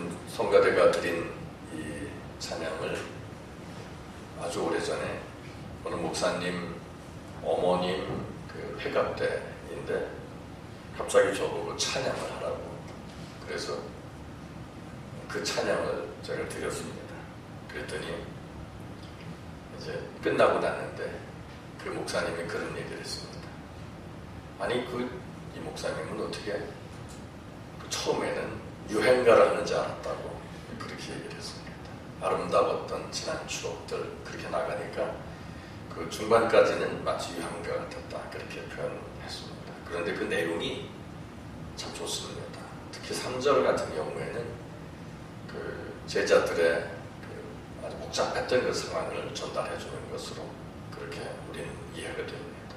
지금 성가대가 드린 이 찬양을 아주 오래전에 어느 목사님 어머님 그 회갑 때인데 갑자기 저보고 찬양을 하라고, 그래서 그 찬양을 제가 드렸습니다. 그랬더니 이제 끝나고 났는데 그 목사님이 그런 얘기를 했습니다. 아니 이 목사님은 어떻게 처음에는 유행가를 하는지 알았다고 그렇게 얘기를 했습니다. 아름다웠던 지난 추억들 그렇게 나가니까 그 중반까지는 마치 유행가 같았다 그렇게 표현했습니다. 그런데 그 내용이 참 좋습니다. 특히 3절 같은 경우에는 그 제자들의 그 아주 복잡했던 그 상황을 전달해 주는 것으로 그렇게 우리는 이해가 됩니다.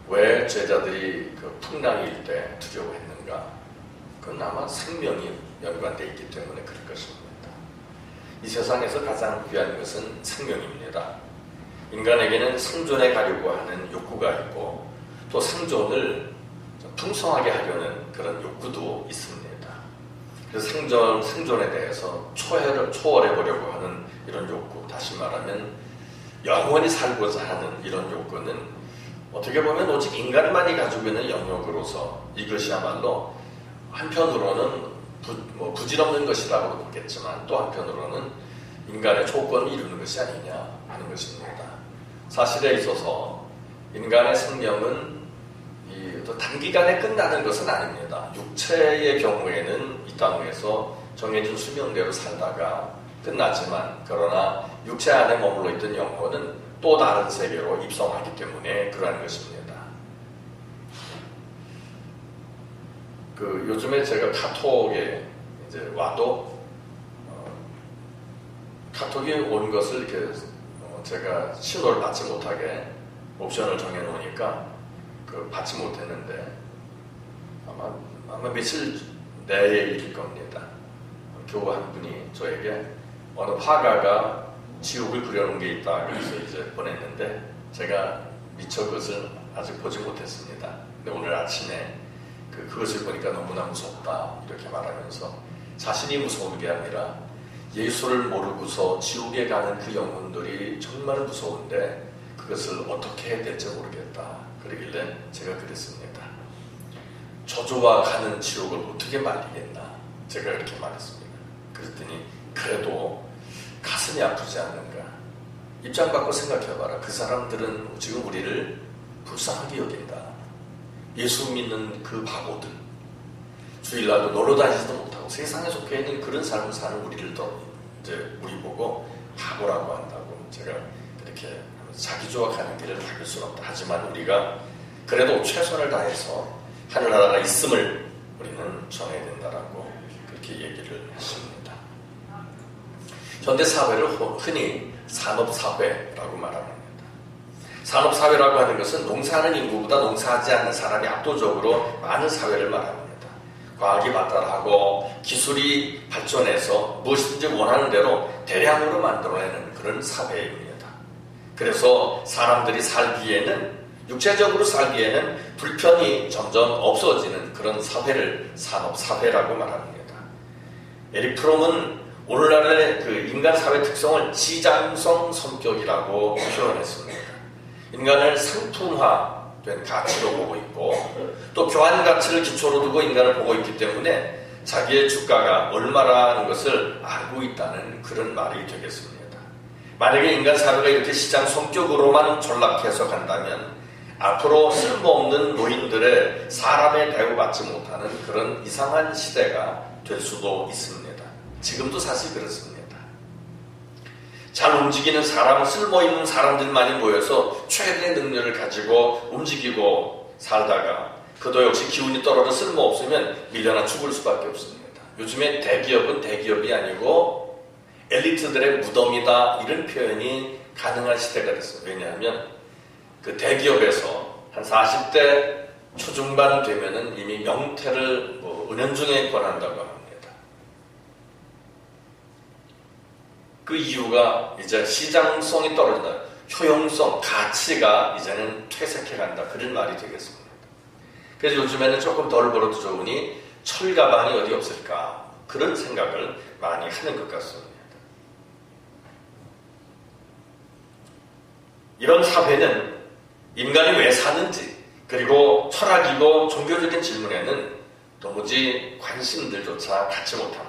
왜 제자들이 그 풍랑일 때 두려워했는가? 그건 아마 생명이 연관되어 있기 때문에 그럴 것입니다. 이 세상에서 가장 귀한 것은 생명입니다. 인간에게는 생존해 가려고 하는 욕구가 있고 또 생존을 풍성하게 하려는 그런 욕구도 있습니다. 그래서 생존에 대해서 초월해 보려고 하는 이런 욕구, 다시 말하면 영원히 살고자 하는 이런 욕구는 어떻게 보면 오직 인간만이 가지고 있는 영역으로서 이것이야말로 한편으로는 부질없는 것이라고도 보겠지만 또 한편으로는 인간의 조건을 이루는 것이 아니냐 하는 것입니다. 사실에 있어서 인간의 생명은 단기간에 끝나는 것은 아닙니다. 육체의 경우에는 이 땅에서 정해진 수명대로 살다가 끝나지만, 그러나 육체 안에 머물러 있던 영혼은 또 다른 세계로 입성하기 때문에 그러한 것입니다. 요즘에 제가 카톡에 이제 와도 카톡이 온 것을 이렇게 제가 신호를 받지 못하게 옵션을 정해 놓으니까 받지 못했는데 아마 며칠 내에 일일 겁니다. 교우 한 분이 저에게 어느 화가가 지옥을 그려놓은 게 있다 그래서 이제 보냈는데 제가 미처 그것을 아직 보지 못했습니다. 근데 오늘 아침에 그것을 보니까 너무나 무섭다 이렇게 말하면서 자신이 무서운 게 아니라 예수를 모르고서 지옥에 가는 그 영혼들이 정말 무서운데 그것을 어떻게 해야 될지 모르겠다 그러길래 제가 그랬습니다. 저주와 가는 지옥을 어떻게 말리겠나 제가 이렇게 말했습니다. 그랬더니 그래도 가슴이 아프지 않는가? 입장 바꿔 생각해봐라. 그 사람들은 지금 우리를 불쌍하게 여긴다. 예수 믿는 그 바보들, 주일날도 놀러 다니지도 못하고 세상에 속해 있는 그런 삶을 사는 우리를 이제 우리 보고 바보라고 한다고 제가 그렇게 자기 조각하는 길을 닦을 수는 없다. 하지만 우리가 그래도 최선을 다해서 하늘나라가 있음을 우리는 전해야 된다라고 그렇게 얘기를 했습니다. 현대사회를 흔히 산업사회라고 말합니다. 산업사회라고 하는 것은 농사하는 인구보다 농사하지 않는 사람이 압도적으로 많은 사회를 말합니다. 과학이 발달하고 기술이 발전해서 무엇이든지 원하는 대로 대량으로 만들어내는 그런 사회입니다. 그래서 사람들이 살기에는, 육체적으로 살기에는 불편이 점점 없어지는 그런 사회를 산업사회라고 말합니다. 에릭 프롬은 오늘날의 그 인간 사회 특성을 시장성 성격이라고 표현했습니다. 인간을 상품화된 가치로 보고 있고 또 교환 가치를 기초로 두고 인간을 보고 있기 때문에 자기의 주가가 얼마라는 것을 알고 있다는 그런 말이 되겠습니다. 만약에 인간 사회가 이렇게 시장 성격으로만 전락해서 간다면 앞으로 쓸모없는 노인들의 사람의 대우받지 못하는 그런 이상한 시대가 될 수도 있습니다. 지금도 사실 그렇습니다. 잘 움직이는 사람, 쓸모있는 사람들만이 모여서 최대의 능력을 가지고 움직이고 살다가 그도 역시 기운이 떨어져 쓸모없으면 밀려나 죽을 수밖에 없습니다. 요즘에 대기업은 대기업이 아니고 엘리트들의 무덤이다 이런 표현이 가능한 시대가 됐습니다. 왜냐하면 그 대기업에서 한 40대 초중반 되면은 이미 명퇴를 은연중에 권한다고 합니다. 그 이유가 이제 시장성이 떨어진다. 효용성, 가치가 이제는 퇴색해간다. 그런 말이 되겠습니다. 그래서 요즘에는 조금 덜 벌어도 좋으니 철가방이 어디 없을까? 그런 생각을 많이 하는 것 같습니다. 이런 사회는 인간이 왜 사는지, 그리고 철학이고 종교적인 질문에는 도무지 관심들조차 갖지 못합니다.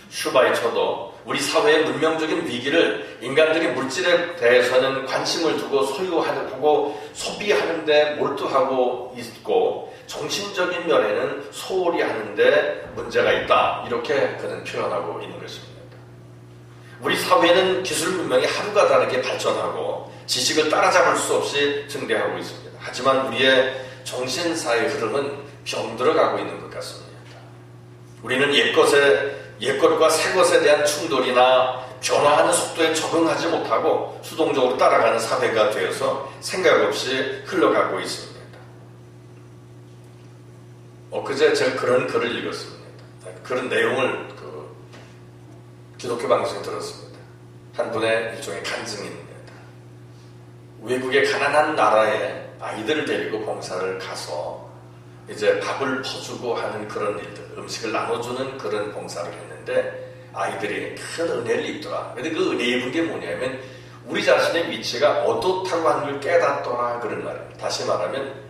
슈바이처도 우리 사회의 문명적인 위기를 인간들이 물질에 대해서는 관심을 두고 소유하고 소비하는데 몰두하고 있고 정신적인 면에는 소홀히 하는데 문제가 있다, 이렇게 그는 표현하고 있는 것입니다. 우리 사회는 기술 문명이 하루가 다르게 발전하고 지식을 따라잡을 수 없이 증대하고 있습니다. 하지만 우리의 정신사의 흐름은 병들어가고 있는 것 같습니다. 우리는 옛것과 새것에 대한 충돌이나 변화하는 속도에 적응하지 못하고 수동적으로 따라가는 사회가 되어서 생각 없이 흘러가고 있습니다. 엊그제 제가 그런 글을 읽었습니다. 그런 내용을 기독교 방송에 들었습니다. 한 분의 일종의 간증입니다. 외국의 가난한 나라에 아이들을 데리고 봉사를 가서 이제 밥을 퍼주고 하는 그런 일들, 음식을 나눠주는 그런 봉사를 했는데 아이들이 큰 은혜를 입더라. 근데 그 은혜 입은 게 뭐냐면 우리 자신의 위치가 어떻다고 하는 걸 깨닫더라, 그런 말입니다. 다시 말하면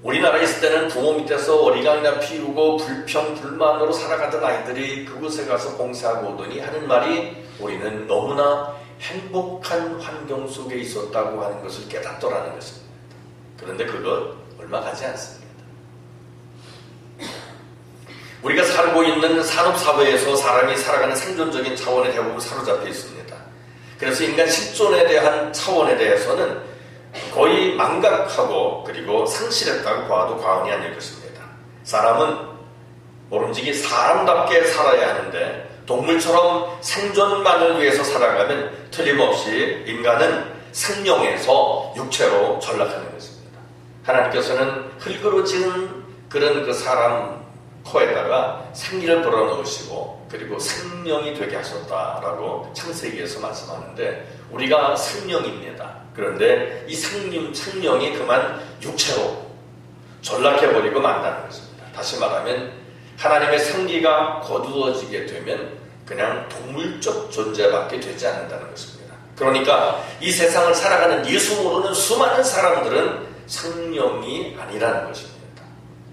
우리나라에 있을 때는 부모 밑에서 어리광이나 피우고 불평 불만으로 살아가던 아이들이 그곳에 가서 봉사하고 오더니 하는 말이 우리는 너무나 행복한 환경 속에 있었다고 하는 것을 깨닫더라는 것입니다. 그런데 그것 얼마 가지 않습니다. 우리가 살고 있는 산업사회에서 사람이 살아가는 생존적인 차원에 대부분 사로잡혀 있습니다. 그래서 인간 실존에 대한 차원에 대해서는 거의 망각하고 그리고 상실했다고 봐도 과언이 아닐 것입니다. 사람은 모름지기 사람답게 살아야 하는데 동물처럼 생존만을 위해서 살아가면 틀림없이 인간은 생명에서 육체로 전락하는 것입니다. 하나님께서는 흙으로 지은 그런 그 사람 코에다가 생기를 불어넣으시고 그리고 생명이 되게 하셨다라고 창세기에서 말씀하는데 우리가 생명입니다. 그런데 이 생명이 그만 육체로 전락해버리고 만다는 것입니다. 다시 말하면 하나님의 생기가 거두어지게 되면 그냥 동물적 존재밖에 되지 않는다는 것입니다. 그러니까 이 세상을 살아가는 예수 모르는 수많은 사람들은 생명이 아니라는 것입니다.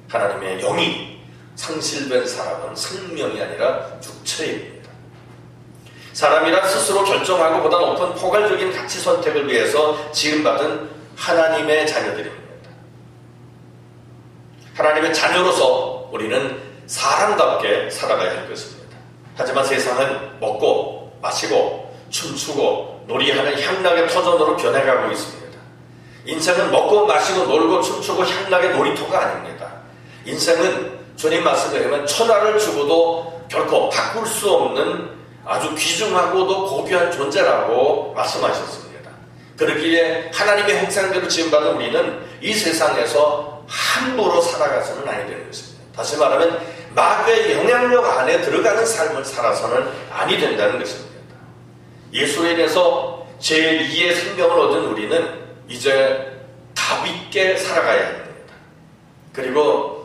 하나님의 영이 상실된 사람은 생명이 아니라 육체입니다. 사람이란 스스로 결정하고 보다 높은 포괄적인 가치 선택을 위해서 지음받은 하나님의 자녀들입니다. 하나님의 자녀로서 우리는 사람답게 살아가야 할 것입니다. 하지만 세상은 먹고 마시고 춤추고 놀이하는 향락의 터전으로 변해가고 있습니다. 인생은 먹고 마시고 놀고 춤추고 향락의 놀이터가 아닙니다. 인생은 주님 말씀에 의하면 천하를 주고도 결코 바꿀 수 없는 아주 귀중하고도 고귀한 존재라고 말씀하셨습니다. 그러기에 하나님의 형상대로 지음받은 우리는 이 세상에서 함부로 살아가서는 아니 되는 것입니다. 다시 말하면 마귀의 영향력 안에 들어가는 삶을 살아서는 아니 된다는 것입니다. 예수로 인해서 제2의 생명을 얻은 우리는 이제 값 있게 살아가야 합니다. 그리고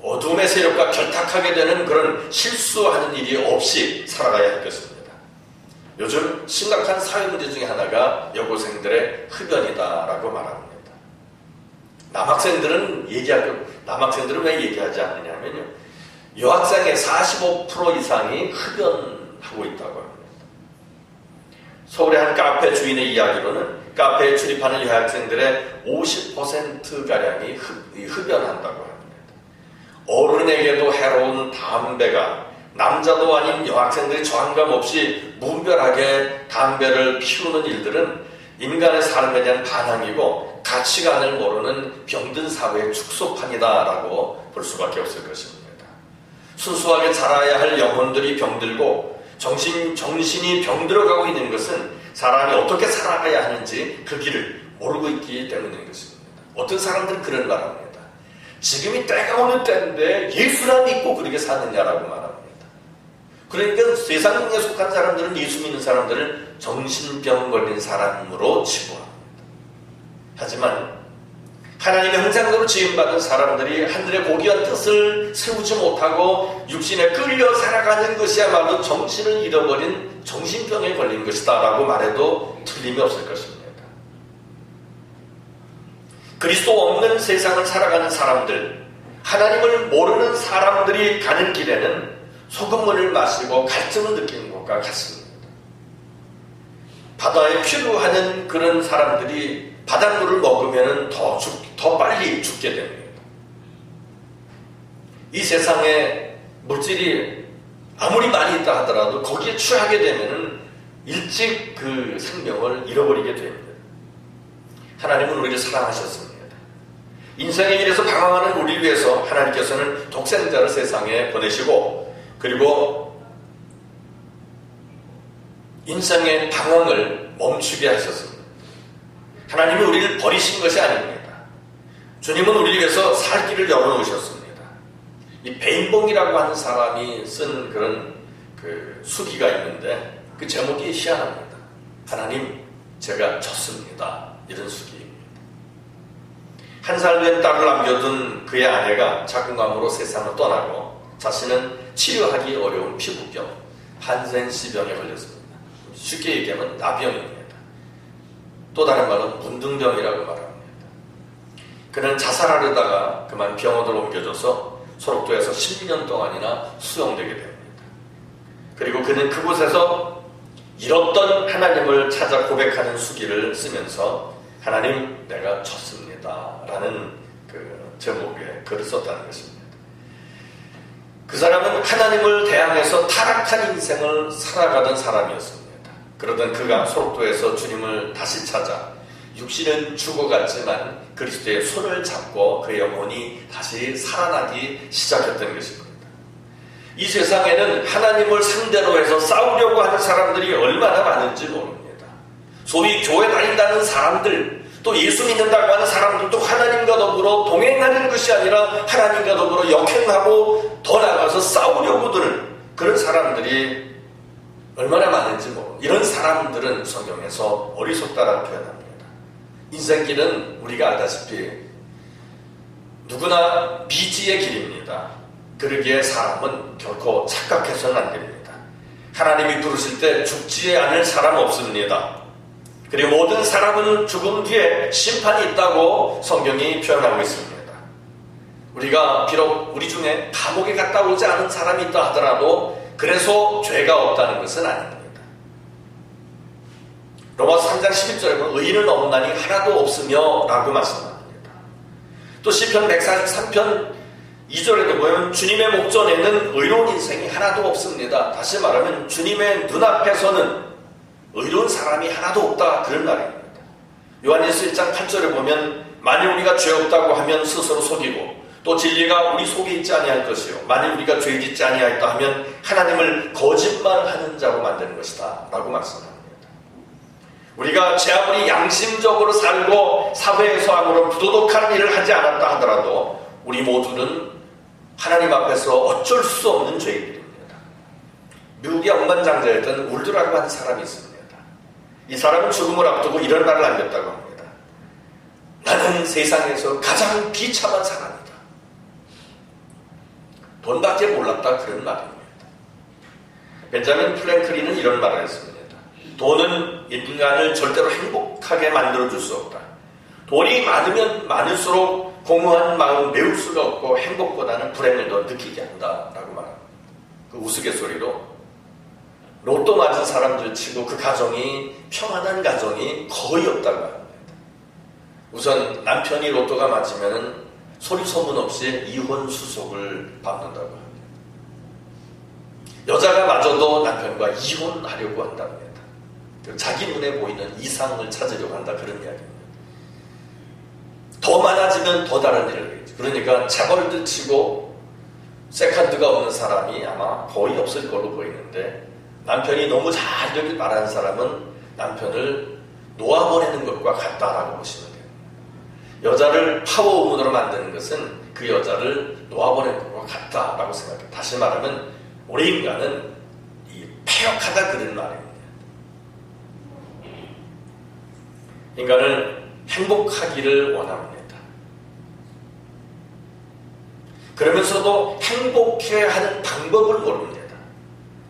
어둠의 세력과 결탁하게 되는 그런 실수하는 일이 없이 살아가야 할 것입니다. 요즘 심각한 사회 문제 중에 하나가 여고생들의 흡연이다라고 말합니다. 남학생들은 왜 얘기하지 않느냐면요, 여학생의 45% 이상이 흡연하고 있다고 합니다. 서울의 한 카페 주인의 이야기로는 카페에 출입하는 여학생들의 50%가량이 흡연한다고 합니다. 어른에게도 해로운 담배가 남자도 아닌 여학생들이 저항감 없이 무분별하게 담배를 피우는 일들은 인간의 삶에 대한 반항이고 가치관을 모르는 병든 사회의 축소판이다라고 볼 수밖에 없을 것입니다. 순수하게 자라야 할 영혼들이 병들고 정신이 병들어가고 있는 것은 사람이 어떻게 살아가야 하는지 그 길을 모르고 있기 때문인 것입니다. 어떤 사람들은 그런 말합니다. 지금이 때가 오는 때인데 예수라 믿고 그렇게 사느냐라고 말합니다. 그러니까 세상에 속한 사람들은 예수 믿는 정신병 걸린 사람으로 치부합니다. 하지만 하나님의 형상대로 지음받은 사람들이 하늘의 고귀한 뜻을 세우지 못하고 육신에 끌려 살아가는 것이야말로 정신을 잃어버린 정신병에 걸린 것이다 라고 말해도 틀림이 없을 것입니다. 그리스도 없는 세상을 살아가는 사람들, 하나님을 모르는 사람들이 가는 길에는 소금물을 마시고 갈증을 느끼는 것과 같습니다. 바다에 피루하는 그런 사람들이 바닷물을 먹으면 더 빨리 죽게 됩니다. 이 세상에 물질이 아무리 많이 있다 하더라도 거기에 취하게 되면 일찍 그 생명을 잃어버리게 됩니다. 하나님은 우리를 사랑하셨습니다. 인생의 길에서 방황하는 우리를 위해서 하나님께서는 독생자를 세상에 보내시고 그리고 인생의 방황을 멈추게 하셨습니다. 하나님은 우리를 버리신 것이 아닙니다. 주님은 우리를 위해서 살 길을 열어놓으셨습니다. 이 베인봉이라고 하는 사람이 쓴 그런 수기가 있는데 그 제목이 희한합니다. 하나님, 제가 졌습니다. 이런 수기입니다. 한 살 된 딸을 남겨둔 그의 아내가 자궁암으로 세상을 떠나고 자신은 치료하기 어려운 피부병, 한센시병에 걸렸습니다. 쉽게 얘기하면 나병입니다. 또 다른 말은 문둥병이라고 말합니다. 그는 자살하려다가 그만 병원으로 옮겨져서 소록도에서 12년 동안이나 수용되게 됩니다. 그리고 그는 그곳에서 잃었던 하나님을 찾아 고백하는 수기를 쓰면서 하나님, 내가 졌습니다 라는 그 제목의 글을 썼다는 것입니다. 그 사람은 하나님을 대항해서 타락한 인생을 살아가던 사람이었습니다. 그러던 그가 소록도에서 주님을 다시 찾아 육신은 죽어갔지만 그리스도의 손을 잡고 그의 영혼이 다시 살아나기 시작했던 것입니다. 이 세상에는 하나님을 상대로 해서 싸우려고 하는 사람들이 얼마나 많은지 모릅니다. 소위 교회 다닌다는 사람들, 또 예수 믿는다고 하는 사람들도 하나님과 더불어 동행하는 것이 아니라 하나님과 더불어 역행하고 더 나아가서 싸우려고 드는 그런 사람들이 얼마나 많은지 모릅니다. 이런 사람들은 성경에서 어리석다라고 표현합니다. 인생길은 우리가 알다시피 누구나 미지의 길입니다. 그러기에 사람은 결코 착각해서는 안 됩니다. 하나님이 부르실 때 죽지 않을 사람 없습니다. 그리고 모든 사람은 죽음 뒤에 심판이 있다고 성경이 표현하고 있습니다. 우리가 비록 우리 중에 감옥에 갔다 오지 않은 사람이 있다 하더라도 그래서 죄가 없다는 것은 아닙니다. 로마서 3장 11절에 보면 의인은 없나니 하나도 없으며 라고 말씀합니다. 또 시편 143편 2절에도 보면 주님의 목전에는 의로운 인생이 하나도 없습니다. 다시 말하면 주님의 눈앞에서는 의로운 사람이 하나도 없다, 그런 말입니다. 요한일서 1장 8절에 보면 만일 우리가 죄 없다고 하면 스스로 속이고 또 진리가 우리 속에 있지 아니할 것이요 만일 우리가 죄 짓지 아니하였다 하면 하나님을 거짓말하는 자로 만드는 것이다 라고 말씀합니다. 우리가 제 아무리 양심적으로 살고 사회에서 아무런 부도덕한 일을 하지 않았다 하더라도 우리 모두는 하나님 앞에서 어쩔 수 없는 죄인들입니다. 미국의 억만장자였던 울드라고 하는 사람이 있습니다. 이 사람은 죽음을 앞두고 이런 말을 남겼다고 합니다. 나는 세상에서 가장 비참한 사람이다. 돈밖에 몰랐다, 그런 말입니다. 벤자민 프랭클린은 이런 말을 했습니다. 돈은 인간을 절대로 행복하게 만들어줄 수 없다. 돈이 많으면 많을수록 공허한 마음 메울 수가 없고 행복보다는 불행을 더 느끼게 한다라고 말합니다. 그 우스갯소리로 로또 맞은 사람들 치고 그 가정이 평안한 가정이 거의 없다고 합니다. 우선 남편이 로또가 맞으면 소리 소문 없이 이혼 수속을 밟는다고 합니다. 여자가 맞아도 남편과 이혼하려고 한다고 합니다. 자기 눈에 보이는 이상을 찾으려고 한다, 그런 이야기입니다. 더 많아지면 더 다른 일을 하겠죠. 그러니까 재벌들 치고 세컨드가 없는 사람이 아마 거의 없을 걸로 보이는데 남편이 너무 잘 되길 바라는 사람은 남편을 놓아보내는 것과 같다라고 보시면 돼요. 여자를 파워우먼으로 만드는 것은 그 여자를 놓아보내는 것과 같다라고 생각해요. 다시 말하면 우리 인간은 폐역하다, 그런 말입니다. 인간은 행복하기를 원합니다. 그러면서도 행복해하는 방법을 모릅니다.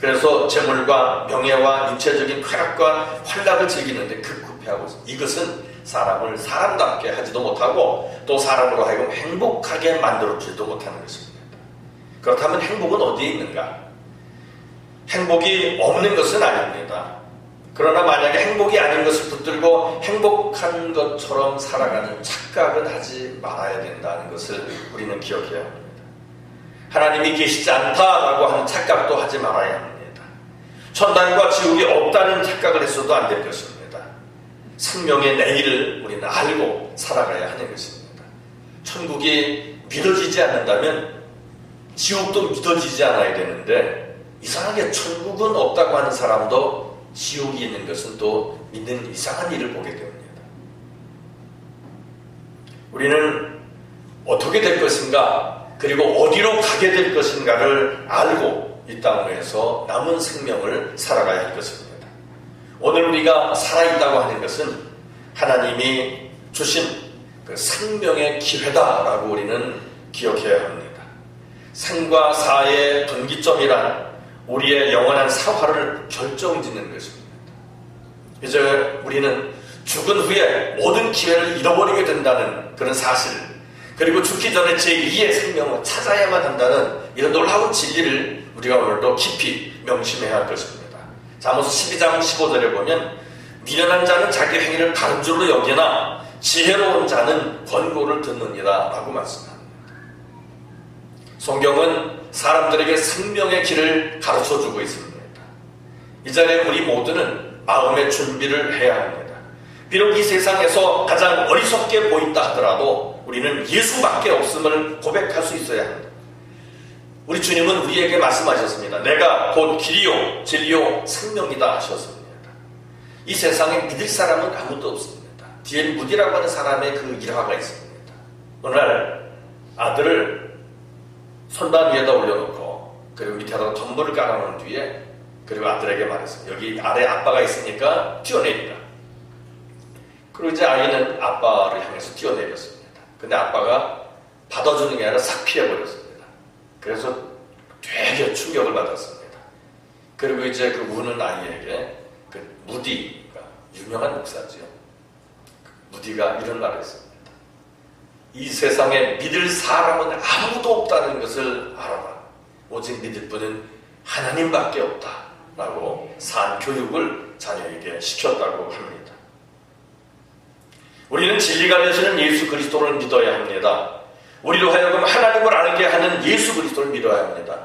그래서 재물과 명예와 육체적인 쾌락과 활락을 즐기는데 급급해하고 있습니다. 이것은 사람을 사람답게 하지도 못하고 또 사람으로 하여금 행복하게 만들어주지도 못하는 것입니다. 그렇다면 행복은 어디에 있는가? 행복이 없는 것은 아닙니다. 그러나 만약에 행복이 아닌 것을 붙들고 행복한 것처럼 살아가는 착각은 하지 말아야 된다는 것을 우리는 기억해야 합니다. 하나님이 계시지 않다라고 하는 착각도 하지 말아야 합니다. 천당과 지옥이 없다는 착각을 했어도 안 될 것입니다. 생명의 내일을 우리는 알고 살아가야 하는 것입니다. 천국이 믿어지지 않는다면 지옥도 믿어지지 않아야 되는데 이상하게 천국은 없다고 하는 사람도 지옥이 있는 것은 또 믿는 이상한 일을 보게 됩니다. 우리는 어떻게 될 것인가 그리고 어디로 가게 될 것인가를 알고 이 땅에서 남은 생명을 살아가야 할 것입니다. 오늘 우리가 살아있다고 하는 것은 하나님이 주신 그 생명의 기회다라고 우리는 기억해야 합니다. 생과 사의 분기점이란 우리의 영원한 사화를 결정짓는 것입니다. 이제 우리는 죽은 후에 모든 기회를 잃어버리게 된다는 그런 사실, 그리고 죽기 전에 제2의 생명을 찾아야만 한다는 이런 놀라운 진리를 우리가 오늘도 깊이 명심해야 할 것입니다. 잠언서 12장 15절에 보면 미련한 자는 자기 행위를 다른 줄로 여기나 지혜로운 자는 권고를 듣느니라 라고 말씀합니다. 성경은 사람들에게 생명의 길을 가르쳐주고 있습니다. 이 자리에 우리 모두는 마음의 준비를 해야 합니다. 비록 이 세상에서 가장 어리석게 보인다 하더라도 우리는 예수밖에 없음을 고백할 수 있어야 합니다. 우리 주님은 우리에게 말씀하셨습니다. 내가 곧 길이요 진리요 생명이다 하셨습니다. 이 세상에 믿을 사람은 아무도 없습니다. D.L. 무디라고 하는 사람의 그 일화가 있습니다. 어느 날 아들을 선반 위에다 올려놓고 그리고 밑에다가 덤불을 깔아놓은 뒤에 그리고 아들에게 말했습니다. 여기 아래 아빠가 있으니까 뛰어내리라. 그리고 이제 아이는 아빠를 향해서 뛰어내렸습니다. 근데 아빠가 받아주는 게 아니라 싹 피해버렸습니다. 그래서 되게 충격을 받았습니다. 그리고 이제 그 우는 아이에게 그 무디가 유명한 목사지요. 무디가 이런 말을 했습니다. 이 세상에 믿을 사람은 아무도 없다는 것을 알아라. 오직 믿을 분은 하나님밖에 없다라고 산 교육을 자녀에게 시켰다고 합니다. 우리는 진리가 되시는 예수 그리스도를 믿어야 합니다. 우리로 하여금 하나님을 알게 하는 예수 그리스도를 믿어야 합니다.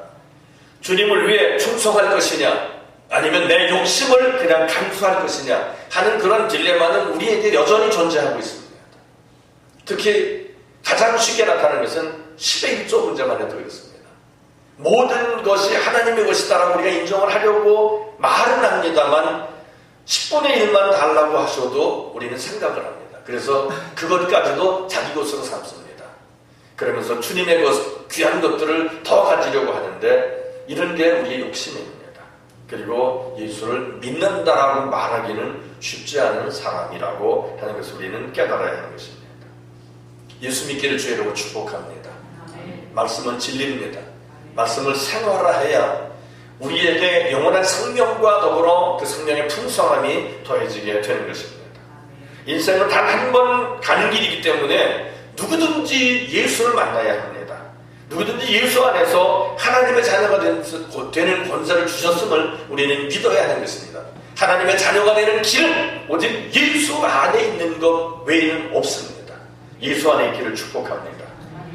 주님을 위해 충성할 것이냐 아니면 내 욕심을 그냥 감수할 것이냐 하는 그런 딜레마는 우리에게 여전히 존재하고 있습니다. 특히 가장 쉽게 나타나는 것은 10의 1조 문제만 해도 그렇습니다. 모든 것이 하나님의 것이다라고 우리가 인정을 하려고 말은 합니다만 10분의 1만 달라고 하셔도 우리는 생각을 합니다. 그래서 그것까지도 자기 것으로 삼습니다. 그러면서 주님의 것, 귀한 것들을 더 가지려고 하는데 이런 게 우리의 욕심입니다. 그리고 예수를 믿는다라고 말하기는 쉽지 않은 사람이라고 하는 것을 우리는 깨달아야 하는 것입니다. 예수 믿기를 주의 이름으로 축복합니다. 말씀은 진리입니다. 말씀을 생활화해야 우리에게 영원한 생명과 더불어 그 생명의 풍성함이 더해지게 되는 것입니다. 인생은 단 한 번 가는 길이기 때문에 누구든지 예수를 만나야 합니다. 누구든지 예수 안에서 하나님의 자녀가 되는 권세를 주셨음을 우리는 믿어야 하는 것입니다. 하나님의 자녀가 되는 길은 오직 예수 안에 있는 것 외에는 없습니다. 예수 안에 있기를 축복합니다.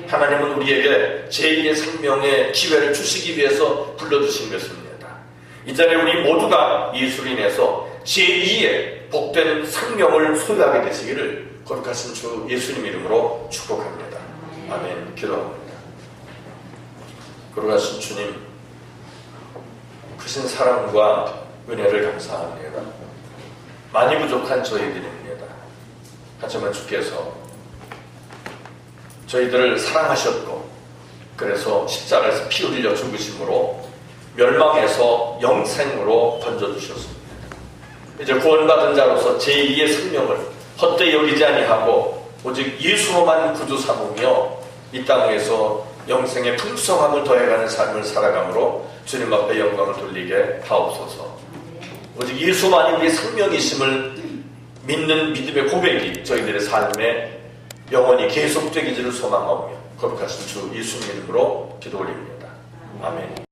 하나님은 우리에게 제2의 생명의 기회를 주시기 위해서 불러주신 것입니다. 이 자리에 우리 모두가 예수로 인해서 제2의 복된 생명을 소유하게 되시기를 거룩하신 주 예수님 이름으로 축복합니다. 아멘. 기도합니다. 거룩하신 주님, 크신 사랑과 은혜를 감사합니다. 많이 부족한 저희들입니다. 하지만 주께서 저희들을 사랑하셨고 그래서 십자가에서 피 흘려 죽으심으로 멸망에서 영생으로 건져주셨습니다. 이제 구원받은 자로서 제2의 생명을 헛되이 여기지 아니하고 오직 예수로만 구주 삼으며 이 땅에서 영생의 풍성함을 더해가는 삶을 살아감으로 주님 앞에 영광을 돌리게 하옵소서. 오직 예수만이 우리의 생명이심을 믿는 믿음의 고백이 저희들의 삶에 영원히 계속되기를 소망하오며 거룩하신 주 예수님 이름으로 기도 올립니다. 아멘.